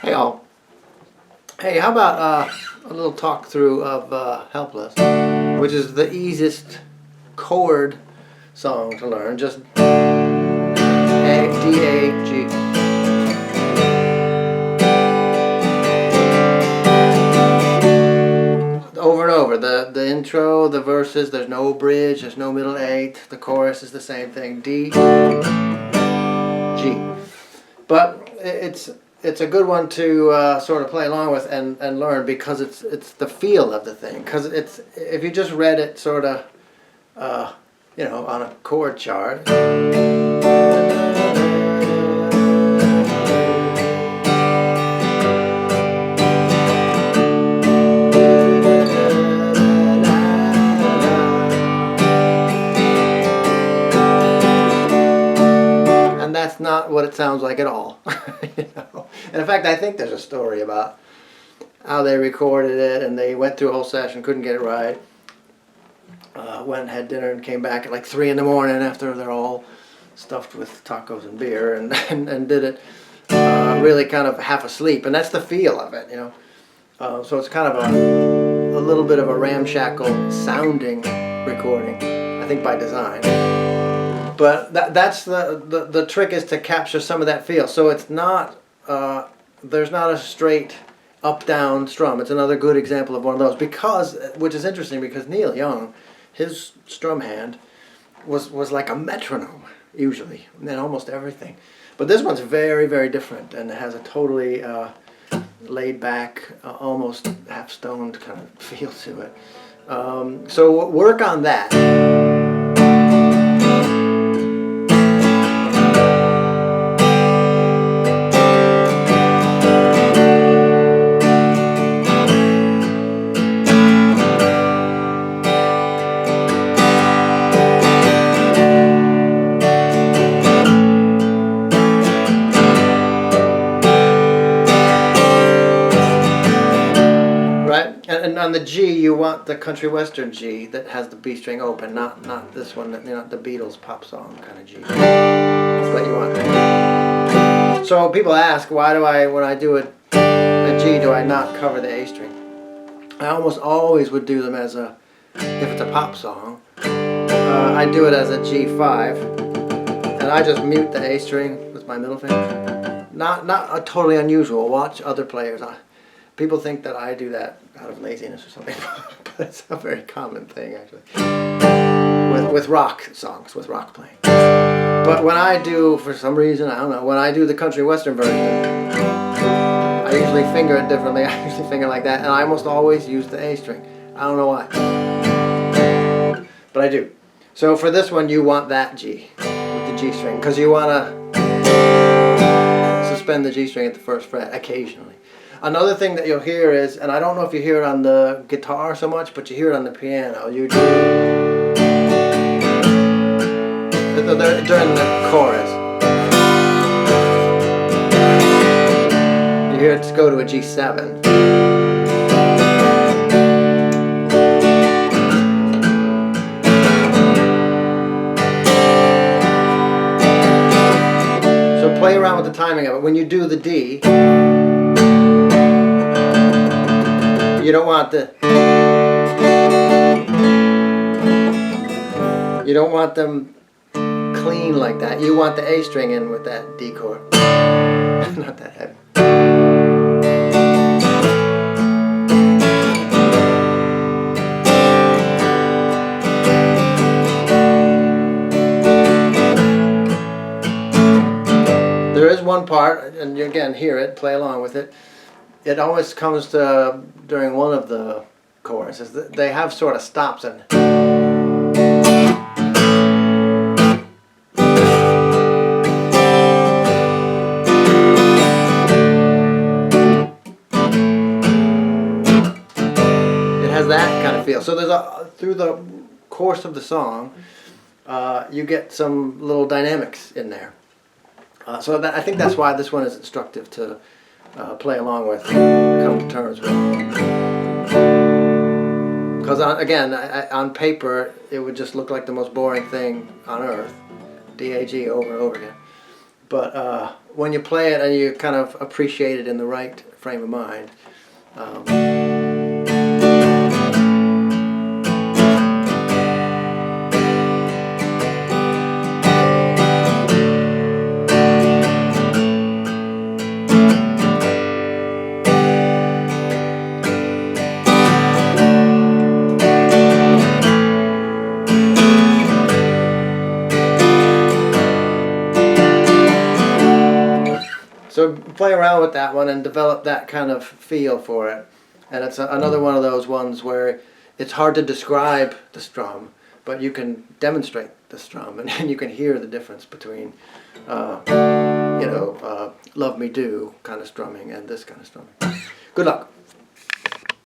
Hey all. Hey, how about a little talk through of Helpless, which is the easiest chord song to learn. Just A, D, A, G. Over and over. The intro, the verses, there's no bridge, there's no middle eighth. The chorus is the same thing. D, G. But it's a good one to sort of play along with and learn, because it's the feel of the thing. Because it's, if you just read it sort of on a chord chart, and that's not what it sounds like at all. And in fact, I think there's a story about how they recorded it, and they went through a whole session, couldn't get it right. Went and had dinner and came back at like 3 in the morning after they're all stuffed with tacos and beer, and did it really kind of half asleep. And that's the feel of it, so it's kind of a little bit of a ramshackle sounding recording, I think by design. But that's the trick, is to capture some of that feel. So it's not, there's not a straight up-down strum. It's another good example of one of those, which is interesting, because Neil Young, his strum hand was like a metronome, usually, in almost everything. But this one's very, very different, and it has a totally laid back, almost half-stoned kind of feel to it. So work on that. And on the G, you want the country western G that has the B string open, not this one, not the Beatles pop song kind of G. But you want that. So people ask, why do I, when I do a G, do I not cover the A string? I almost always would do them as if it's a pop song, I do it as a G5, and I just mute the A string with my middle finger. Not totally unusual. Watch other players. People think that I do that out of laziness or something, but it's a very common thing, actually, with rock songs, with rock playing. But when I do, for some reason, I don't know, when I do the country western version, I usually finger it differently. I usually finger like that, and I almost always use the A string. I don't know why, but I do. So for this one, you want that G with the G string, because you want to suspend the G string at the first fret occasionally. Another thing that you'll hear is, and I don't know if you hear it on the guitar so much, but you hear it on the piano. You do during the chorus. You hear it go to a G7. So play around with the timing of it. When you do the D, you don't want you don't want them clean like that. You want the A string in with that D chord. Not that heavy. There is one part, and you again hear it, play along with it. It always comes to during one of the choruses. They have sort of stops, and it has that kind of feel. So there's through the course of the song, you get some little dynamics in there. So I think that's why this one is instructive to play along with, come to terms with. Because again, on paper, it would just look like the most boring thing on earth, D-A-G over and over again. But when you play it and you kind of appreciate it in the right frame of mind. So play around with that one and develop that kind of feel for it. And it's another one of those ones where it's hard to describe the strum, but you can demonstrate the strum, and you can hear the difference between, Love Me Do kind of strumming and this kind of strumming. Good luck.